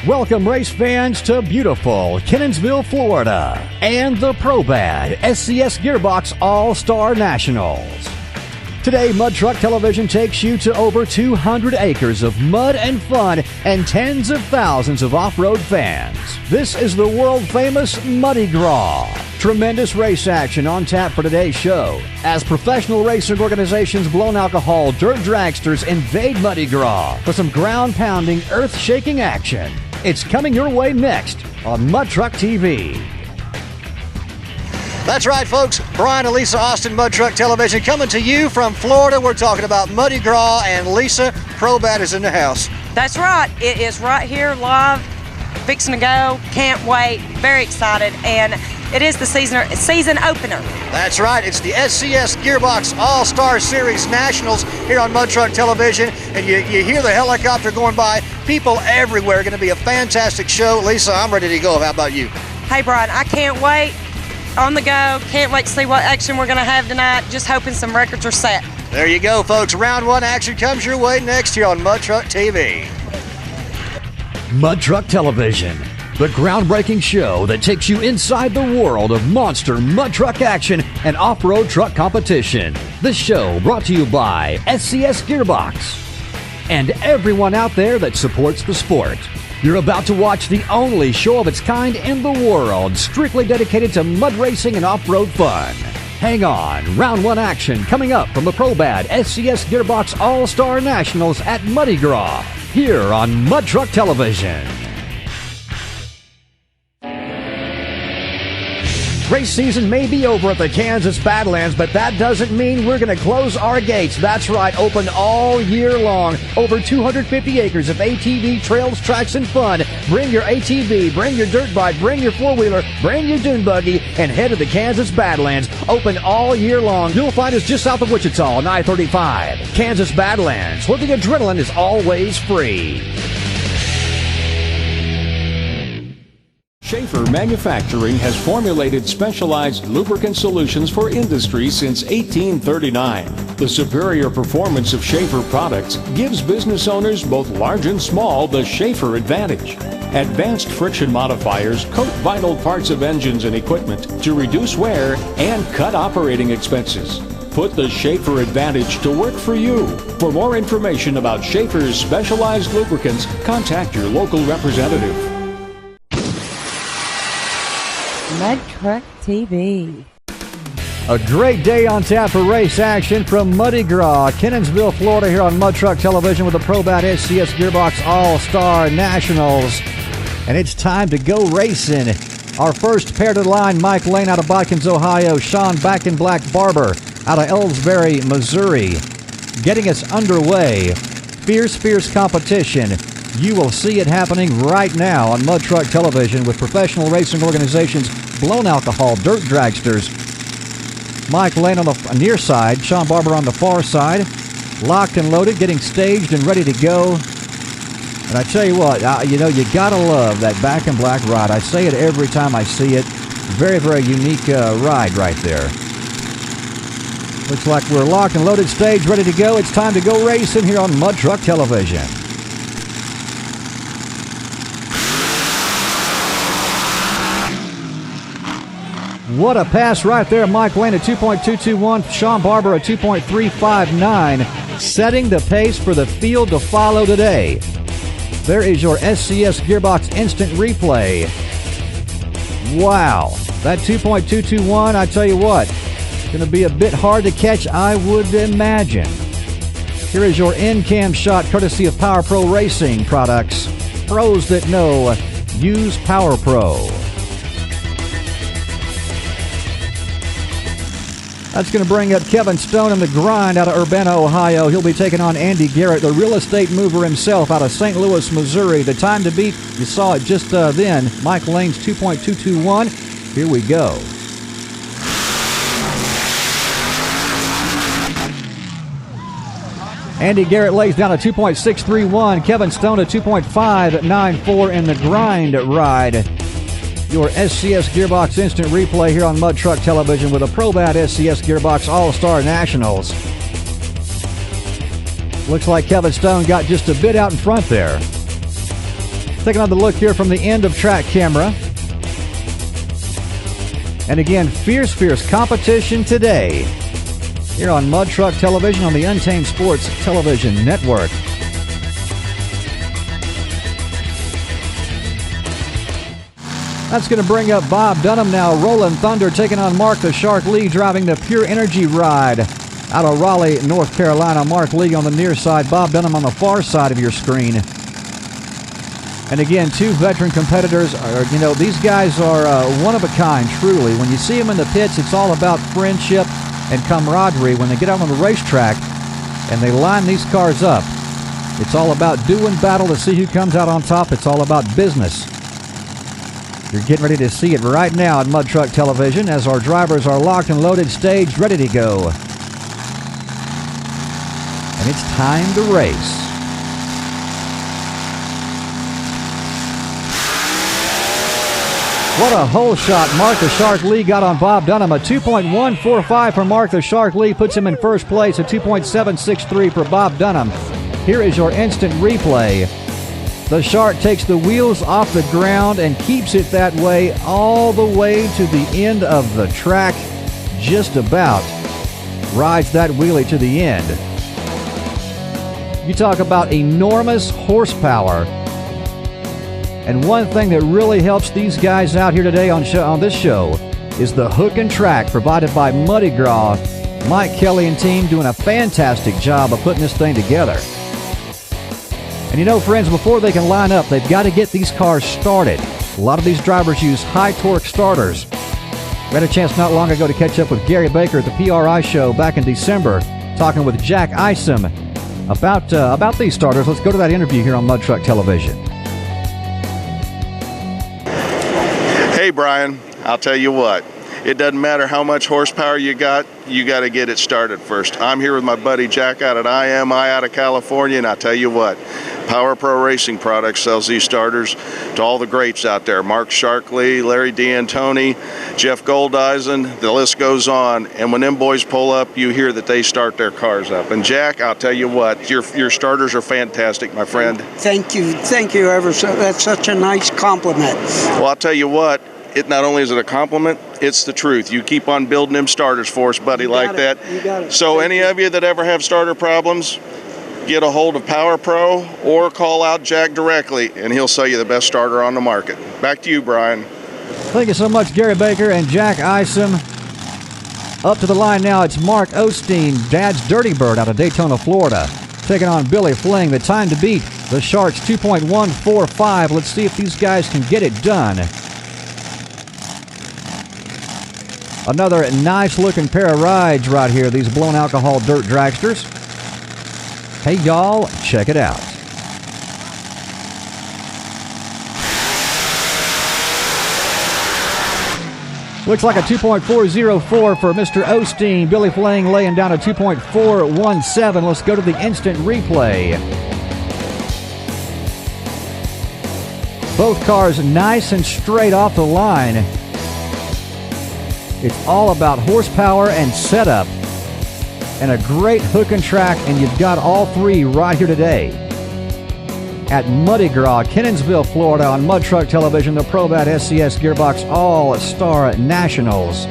Welcome race fans to beautiful Kenansville, Florida, and the ProBad SCS Gearbox All-Star Nationals. Today, Mud Truck Television takes you to over 200 acres of mud and fun and tens of thousands of off-road fans. This is the world-famous Muddi Gras. Tremendous race action on tap for today's show, as professional racing organizations Blown Alcohol Dirt Dragsters invade Muddi Gras for some ground-pounding, earth-shaking action. It's coming your way next on Mud Truck TV. That's right, folks. Brian and Lisa Austin, Mud Truck Television, coming to you from Florida. We're talking about Muddi Gras, and Lisa, ProBad is in the house. That's right. It is right here live, fixing to go. Can't wait. Very excited. And it is the season opener. That's right. It's the SCS Gearbox All-Star Series Nationals here on Mud Truck Television. And you hear the helicopter going by. People everywhere. Going to be a fantastic show. Lisa, I'm ready to go. How about you? Hey, Brian, I can't wait. On the go. Can't wait to see what action we're going to have tonight. Just hoping some records are set. There you go, folks. Round one action comes your way next here on Mud Truck TV. Mud Truck Television, the groundbreaking show that takes you inside the world of monster mud truck action and off-road truck competition. This show brought to you by SCS Gearbox and everyone out there that supports the sport. You're about to watch the only show of its kind in the world, strictly dedicated to mud racing and off-road fun. Hang on, round one action coming up from the ProBad SCS Gearbox All-Star Nationals at Muddi Gras, here on Mud Truck Television. Race season may be over at the Kansas Badlands, but that doesn't mean we're going to close our gates. That's right, open all year long. Over 250 acres of ATV trails, tracks, and fun. Bring your ATV, bring your dirt bike, bring your four-wheeler, bring your dune buggy, and head to the Kansas Badlands. Open all year long. You'll find us just south of Wichita on I-35. Kansas Badlands, where the adrenaline is always free. Schaefer Manufacturing has formulated specialized lubricant solutions for industry since 1839. The superior performance of Schaefer products gives business owners, both large and small, the Schaefer advantage. Advanced friction modifiers coat vital parts of engines and equipment to reduce wear and cut operating expenses. Put the Schaefer advantage to work for you. For more information about Schaefer's specialized lubricants, contact your local representative. Mud Truck TV. A great day on tap for race action from Muddi Gras, Kenansville, Florida, here on Mud Truck Television with the ProBad SCS Gearbox All-Star Nationals. And it's time to go racing. Our first pair to the line, Mike Lane out of Bodkins, Ohio, Sean Back in Black Barber out of Ellsbury, Missouri. Getting us underway. Fierce competition. You will see it happening right now on Mud Truck Television with professional racing organizations Blown Alcohol Dirt Dragsters. Mike Lane on the near side, Sean Barber on the far side. Locked and loaded, getting staged and ready to go. And I tell you what, you gotta love that Back in Black ride. I say it every time I see it. Very, very unique ride right there. Looks like we're locked and loaded, staged, ready to go. It's time to go racing here on Mud Truck Television. What a pass right there. Mike Lane at 2.221. Sean Barber at 2.359. Setting the pace for the field to follow today. There is your SCS Gearbox Instant Replay. Wow. That 2.221, I tell you what, going to be a bit hard to catch, I would imagine. Here is your in-cam shot courtesy of Power Pro Racing products. Pros that know, use Power Pro. That's going to bring up Kevin Stone in the grind out of Urbana, Ohio. He'll be taking on Andy Garrett, the real estate mover himself out of St. Louis, Missouri. The time to beat, you saw it just then, Mike Lane's 2.221. Here we go. Andy Garrett lays down a 2.631. Kevin Stone a 2.594 in the grind ride. Your SCS Gearbox Instant Replay here on Mud Truck Television with a ProBad SCS Gearbox All-Star Nationals. Looks like Kevin Stone got just a bit out in front there. Take another look here from the end of track camera. And again, fierce competition today here on Mud Truck Television on the Untamed Sports Television Network. That's going to bring up Bob Dunham now. Rolling Thunder taking on Mark the Shark Lee, driving the Pure Energy ride out of Raleigh, North Carolina. Mark Lee on the near side, Bob Dunham on the far side of your screen. And again, two veteran competitors. These guys are one of a kind, truly. When you see them in the pits, it's all about friendship and camaraderie. When they get out on the racetrack and they line these cars up, it's all about doing battle to see who comes out on top. It's all about business. You're getting ready to see it right now on Mud Truck Television as our drivers are locked and loaded, staged, ready to go. And it's time to race. What a hole shot Mark the Shark Lee got on Bob Dunham. A 2.145 for Mark the Shark Lee puts him in first place. A 2.763 for Bob Dunham. Here is your instant replay. The Shark takes the wheels off the ground and keeps it that way all the way to the end of the track. Just about rides that wheelie to the end. You talk about enormous horsepower. And one thing that really helps these guys out here today on this show is the hook and track provided by Muddi Gras. Mike Kelly and team doing a fantastic job of putting this thing together. And friends, before they can line up, they've got to get these cars started. A lot of these drivers use high-torque starters. We had a chance not long ago to catch up with Gary Baker at the PRI show back in December, talking with Jack Isom about these starters. Let's go to that interview here on Mud Truck Television. Hey, Brian, I'll tell you what. It doesn't matter how much horsepower you got to get it started first. I'm here with my buddy Jack out at IMI out of California, and I'll tell you what, Power Pro Racing Products sells these starters to all the greats out there. Mark Shark Lee, Larry D'Antoni, Jeff Goldeisen, the list goes on. And when them boys pull up, you hear that they start their cars up. And Jack, I'll tell you what, your starters are fantastic, my friend. Thank you ever so. That's such a nice compliment. Well, I'll tell you what, it not only is it a compliment, it's the truth. You keep on building them starters for us, buddy, like that. You got it. So any of you that ever have starter problems, get a hold of Power Pro or call out Jack directly, and he'll sell you the best starter on the market. Back to you, Brian. Thank you so much, Gary Baker and Jack Isom. Up to the line now, it's Mark Osteen, Dad's Dirty Bird out of Daytona, Florida, taking on Billy Fling. The time to beat the Sharks, 2.145. Let's see if these guys can get it done. Another nice-looking pair of rides right here, these blown alcohol dirt dragsters. Hey, y'all, check it out. Looks like a 2.404 for Mr. Osteen. Billy Flang laying down a 2.417. Let's go to the instant replay. Both cars nice and straight off the line. It's all about horsepower and setup and a great hook and track, and you've got all three right here today at Muddi Gras, Kenensville, Florida, on Mud Truck Television, the ProBat SCS Gearbox All-Star Nationals.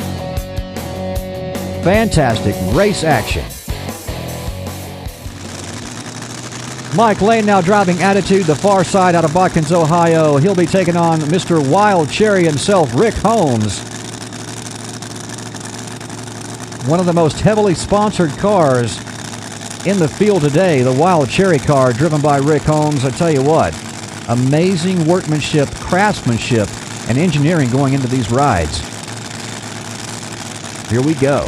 Fantastic race action. Mike Lane now driving Attitude, the far side out of Botkins, Ohio. He'll be taking on Mr. Wild Cherry himself, Rick Holmes. One of the most heavily sponsored cars in the field today, the Wild Cherry car driven by Rick Holmes. I tell you what, amazing workmanship, craftsmanship, and engineering going into these rides. Here we go.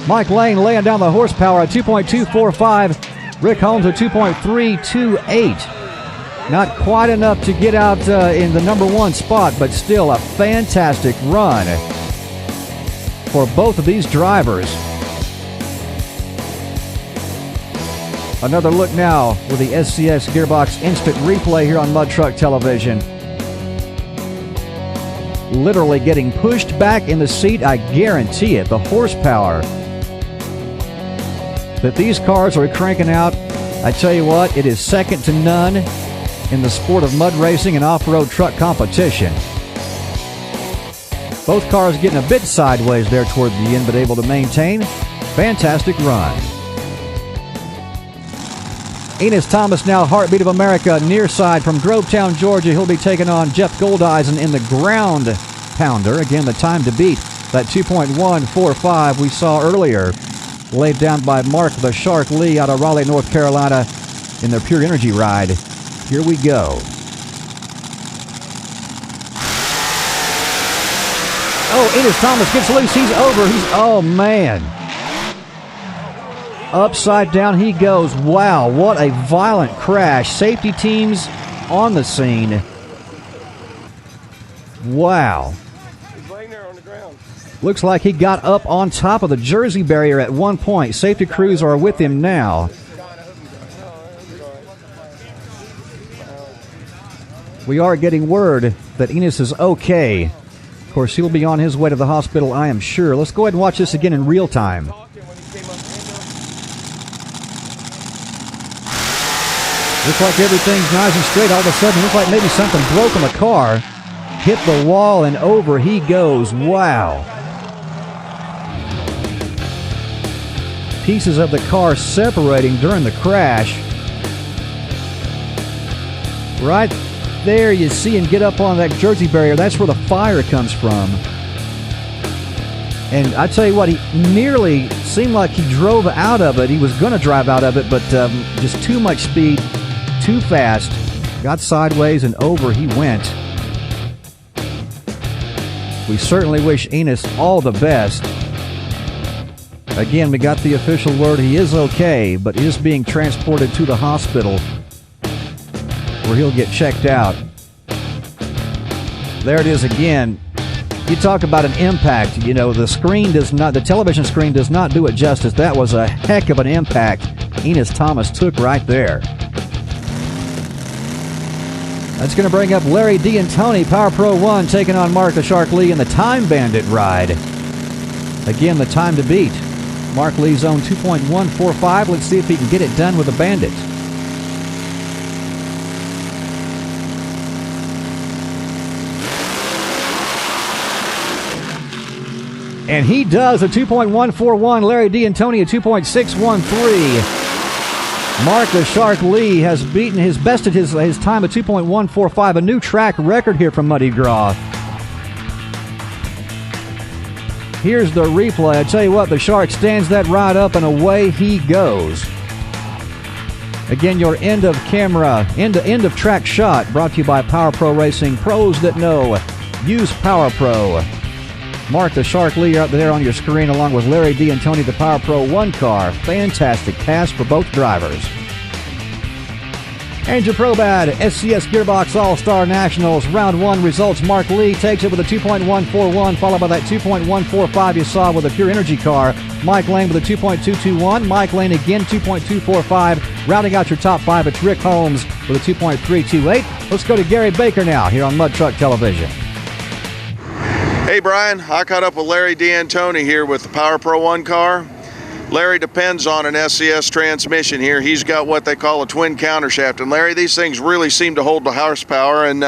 Mike Lane laying down the horsepower at 2.245. Rick Holmes at 2.328. Not quite enough to get out in the number one spot, but still a fantastic run for both of these drivers. Another look now with the SCS Gearbox instant replay here on Mud Truck Television. Literally getting pushed back in the seat, I guarantee it. The horsepower that these cars are cranking out. I tell you what, it is second to none in the sport of mud racing and off-road truck competition. Both cars getting a bit sideways there toward the end, but able to maintain. Fantastic run. Enos Thomas now, Heartbeat of America, near side from Grovetown, Georgia. He'll be taking on Jeff Goldeisen in the ground pounder. Again, the time to beat that 2.145 we saw earlier, laid down by Mark the Shark Lee out of Raleigh, North Carolina in their Pure Energy ride. Here we go. Oh, Enos Thomas gets loose. He's over. Oh, man. Upside down he goes. Wow, what a violent crash. Safety teams on the scene. Wow. He's laying there on the ground. Looks like he got up on top of the Jersey barrier at one point. Safety crews are with him now. We are getting word that Enos is okay. Of course, he'll be on his way to the hospital, I am sure. Let's go ahead and watch this again in real time. Looks like everything's nice and straight. All of a sudden, looks like maybe something broke on the car. Hit the wall and over he goes. Wow. Pieces of the car separating during the crash. Right there you see him get up on that Jersey barrier. That's where the fire comes from. And I tell you what, he nearly seemed like he drove out of it. He was going to drive out of it, but just too much speed. Too fast, got sideways and over he went. We certainly wish Enos all the best. Again, we got the official word he is okay, but is being transported to the hospital where he'll get checked out. There it is again. You talk about an impact. You know, the television screen does not do it justice. That was a heck of an impact Enos Thomas took right there. That's going to bring up Larry D'Antoni, Power Pro 1, taking on Mark the Shark Lee in the Time Bandit ride. Again, the time to beat. Mark Lee's own 2.145. Let's see if he can get it done with the Bandit. And he does a 2.141. Larry D'Antoni a 2.613. Mark the Shark Lee has bested his time of 2.145, a new track record here from Muddi Gras. Here's the replay. I tell you what, the Shark stands that ride up and away he goes. Again, your end of track shot brought to you by Power Pro Racing. Pros that know. Use Power Pro. Mark the Shark Lee out there on your screen along with Larry D'Antoni, the Power Pro 1 car. Fantastic pass for both drivers. And your ProBad SCS Gearbox All-Star Nationals. Round 1 results. Mark Lee takes it with a 2.141, followed by that 2.145 you saw with a Pure Energy car. Mike Lane with a 2.221. Mike Lane again, 2.245. Rounding out your top 5, it's Rick Holmes with a 2.328. Let's go to Gary Baker now here on Mud Truck Television. Hey Brian, I caught up with Larry D'Antoni here with the Power Pro 1 car. Larry depends on an SCS transmission here. He's got what they call a twin countershaft. And Larry, these things really seem to hold the horsepower, and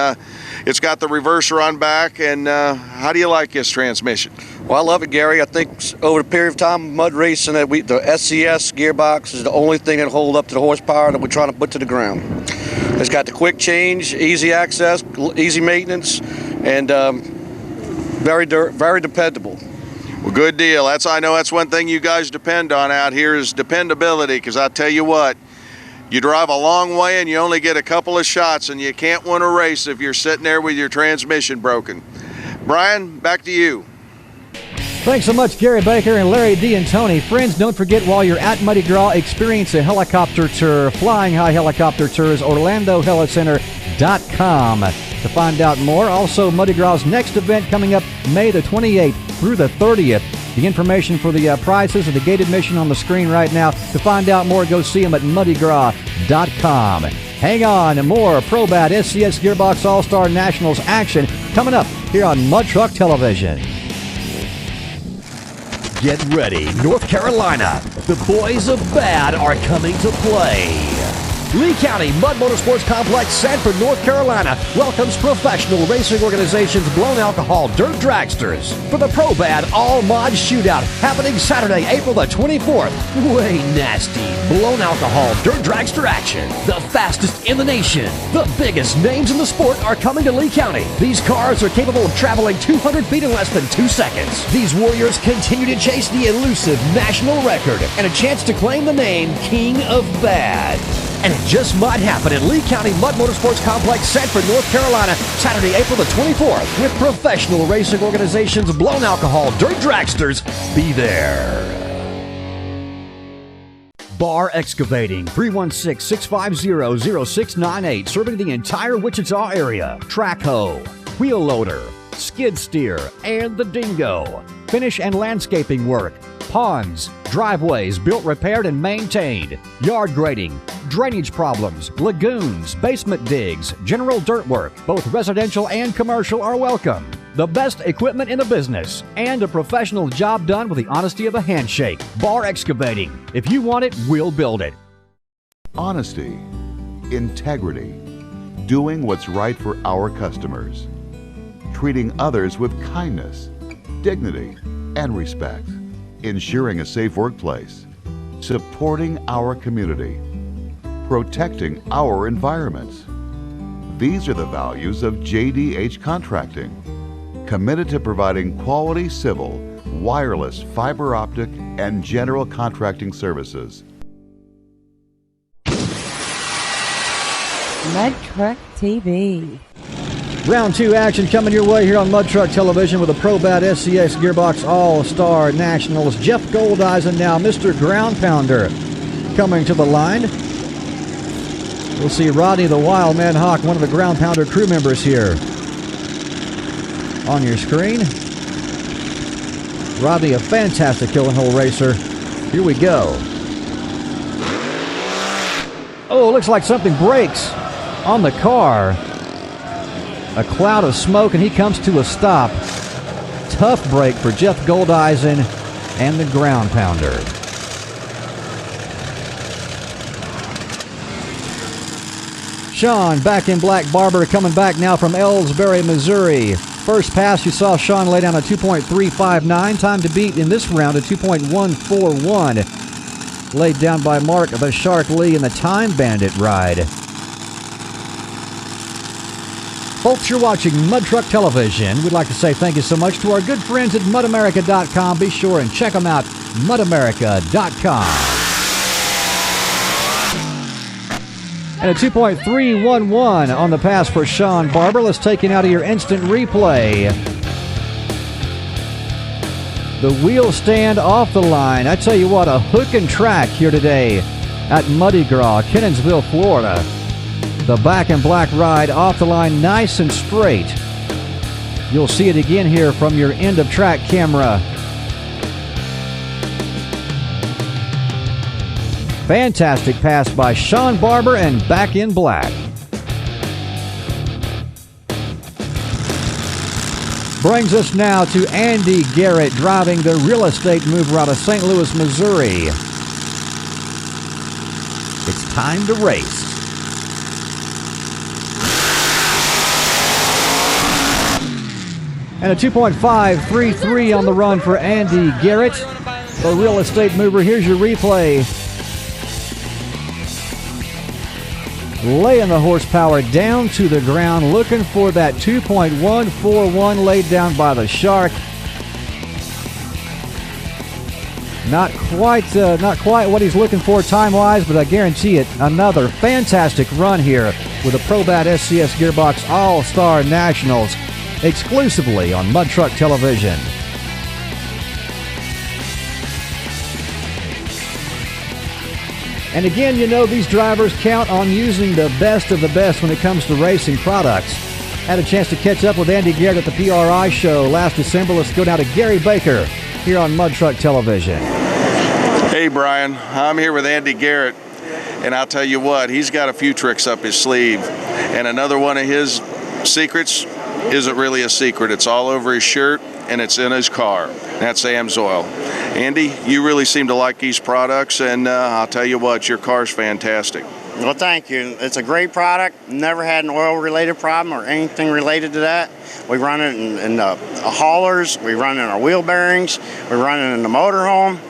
it's got the reverser on back. And how do you like this transmission? Well, I love it, Gary. I think over the period of time of mud racing, the SCS Gearbox is the only thing that hold up to the horsepower that we're trying to put to the ground. It's got the quick change, easy access, easy maintenance, and very dependable. Well, good deal. I know that's one thing you guys depend on out here is dependability, because I tell you what, you drive a long way and you only get a couple of shots, and you can't win a race if you're sitting there with your transmission broken. Brian, back to you. Thanks so much, Gary Baker and Larry D'Antoni. Friends, don't forget, while you're at Muddi Gras, experience a helicopter tour, Flying High Helicopter Tours, OrlandoHelicenter.com to find out more. Also, Muddi Gras' next event coming up May the 28th through the 30th. The information for the prices and the gate admission on the screen right now. To find out more, go see them at MuddiGras.com. Hang on, more ProBad SCS Gearbox All-Star Nationals action coming up here on Mud Truck Television. Get ready, North Carolina. The boys of BAD are coming to play. Lee County Mud Motorsports Complex, Sanford, North Carolina welcomes professional racing organizations Blown Alcohol Dirt Dragsters for the Pro Bad All Mod Shootout happening Saturday, April the 24th. Way nasty Blown Alcohol Dirt Dragster action. The fastest in the nation. The biggest names in the sport are coming to Lee County. These cars are capable of traveling 200 feet in less than 2 seconds. These warriors continue to chase the elusive national record and a chance to claim the name King of Bad. And it just might happen at Lee County Mud Motorsports Complex, Sanford, North Carolina, Saturday, April the 24th, with professional racing organizations Blown Alcohol Dirt Dragsters. Be there. Bar Excavating, 316-650-0698, serving the entire Wichita area. Track hoe, wheel loader, skid steer, and the dingo. Finish and landscaping work. Ponds, driveways built, repaired, and maintained. Yard grading, drainage problems, lagoons, basement digs, general dirt work, both residential and commercial are welcome. The best equipment in the business, and a professional job done with the honesty of a handshake. Bar Excavating. If you want it, we'll build it. Honesty, integrity, doing what's right for our customers, treating others with kindness, dignity, and respect, ensuring a safe workplace, supporting our community, protecting our environments. These are the values of JDH Contracting, committed to providing quality civil, wireless, fiber optic, and general contracting services. Mud Truck TV. Round 2 action coming your way here on Mud Truck Television with the Pro Bad SCS Gearbox All-Star Nationals. Jeff Goldeisen now, Mr. Ground Pounder, coming to the line. We'll see Rodney the Wild Man Hawk, one of the Ground Pounder crew members here on your screen. Rodney, a fantastic killing hole racer. Here we go. Oh, looks like something breaks on the car. A cloud of smoke, and he comes to a stop. Tough break for Jeff Goldeisen and the Ground Pounder. Sean, back in black, Barber coming back now from Ellsbury, Missouri. First pass, you saw Sean lay down a 2.359. Time to beat in this round, a 2.141. Laid down by Mark the Shark Lee in the Time Bandit ride. Folks, you're watching Mud Truck Television. We'd like to say thank you so much to our good friends at MudAmerica.com. Be sure and check them out, MudAmerica.com. And a 2.311 on the pass for Sean Barber. Let's take it out of your instant replay. The wheel stand off the line. I tell you what, a hook and track here today at Muddi Gras, Kenansville, Florida. The back and black ride off the line, nice and straight. You'll see it again here from your end of track camera. Fantastic pass by Sean Barber and back in black. Brings us now to Andy Garrett driving the real estate mover out of St. Louis, Missouri. It's time to race. And a 2.533 on the run for Andy Garrett, the real estate mover. Here's your replay. Laying the horsepower down to the ground, looking for that 2.141 laid down by the Shark. Not quite what he's looking for time-wise, but I guarantee it, another fantastic run here with the Pro Bad SCS Gearbox All-Star Nationals, exclusively on Mud Truck Television. And again, you know these drivers count on using the best of the best when it comes to racing products. Had a chance to catch up with Andy Garrett at the PRI show last December. Let's go now to Gary Baker here on Mud Truck Television. Hey Brian, I'm here with Andy Garrett, and I'll tell you what, he's got a few tricks up his sleeve. And another one of his secrets isn't really a secret. It's all over his shirt and it's in his car. That's AMSOIL. Andy, you really seem to like these products, and I'll tell you what, your car's fantastic. Well, thank you. It's a great product. Never had an oil-related problem or anything related to that. We run it in the haulers. We run it in our wheel bearings. We run it in the motorhome.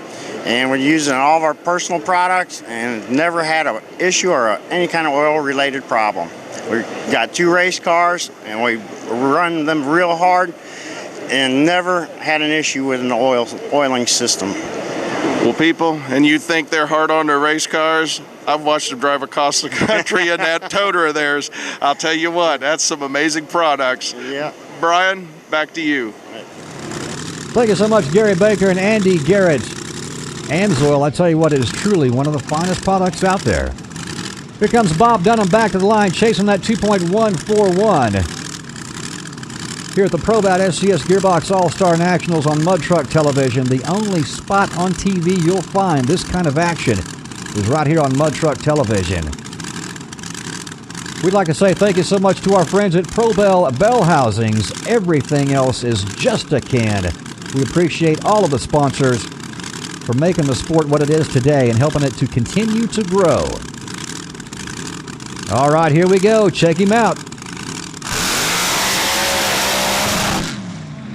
And we're using all of our personal products and never had an issue or any kind of oil-related problem. We got 2 race cars, and we run them real hard and never had an issue with an oiling system. Well, people, and you think they're hard on their race cars? I've watched them drive across the country in that toter of theirs. I'll tell you what, that's some amazing products. Yeah. Brian, back to you. Thank you so much, Gary Baker and Andy Garrett. AMSOIL, I tell you what, it is truly one of the finest products out there. Here comes Bob Dunham back to the line, chasing that 2.141. Here at the ProBat SCS Gearbox All-Star Nationals on Mud Truck Television, the only spot on TV you'll find this kind of action is right here on Mud Truck Television. We'd like to say thank you so much to our friends at ProBell Bell Housings. Everything else is just a can. We appreciate all of the sponsors for making the sport what it is today and helping it to continue to grow. All right, here we go. Check him out.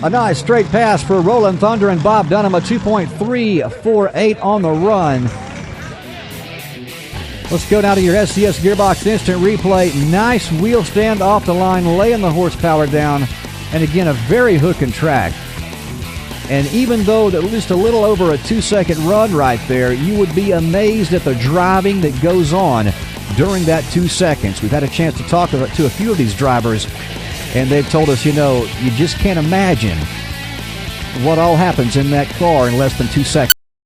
A nice straight pass for Rolling Thunder and Bob Dunham, a 2.348 on the run. Let's go now to your SCS Gearbox Instant Replay. Nice wheel stand off the line, laying the horsepower down. And again, a very hook and track. And even though just a little over a 2-second run right there, you would be amazed at the driving that goes on during that 2 seconds. We've had a chance to talk to a few of these drivers, and they've told us, you just can't imagine what all happens in that car in less than 2 seconds.